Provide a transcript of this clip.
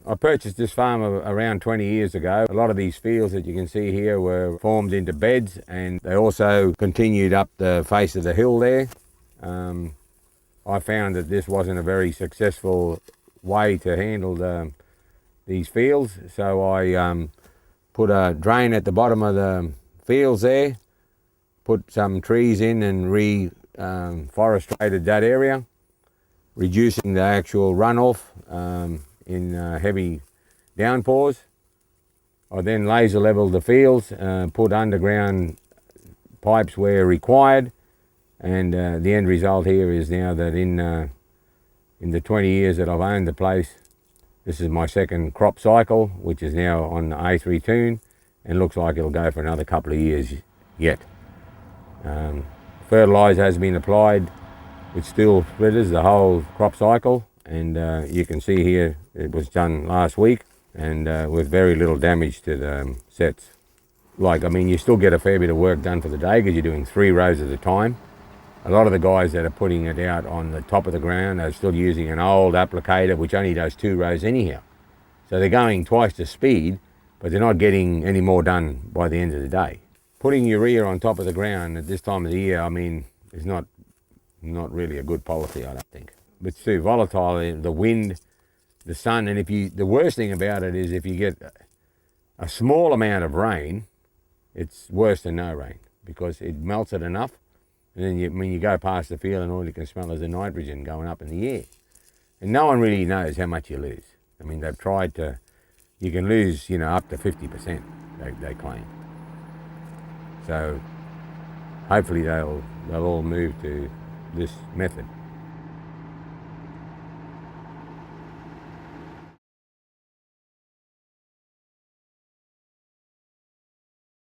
I purchased this farm around 20 years ago. A lot of these fields that you can see here were formed into beds, and they also continued up the face of the hill there. I found that this wasn't a very successful way to handle these fields, so I put a drain at the bottom of the fields there, put some trees in and reforestated that area, reducing the actual runoff in heavy downpours. I then laser leveled the fields, put underground pipes where required, and the end result here is now that in the 20 years that I've owned the place, this is my second crop cycle, which is now on the A3 tune, and looks like it'll go for another couple of years yet. Fertiliser has been applied with stool splitters the whole crop cycle, and you can see here it was done last week, and with very little damage to the sets. You still get a fair bit of work done for the day because you're doing 3 rows at a time. A lot of the guys that are putting it out on the top of the ground are still using an old applicator which only does 2 rows anyhow. So they're going twice the speed, but they're not getting any more done by the end of the day. Putting urea on top of the ground at this time of the year, is not really a good policy, I don't think. It's too volatile, the wind, the sun, and the worst thing about it is if you get a small amount of rain, it's worse than no rain because it melts it enough. And then when you go past the field and all you can smell is the nitrogen going up in the air. And no one really knows how much you lose. They've tried to, you can lose, up to 50%, they claim. So hopefully they'll all move to this method.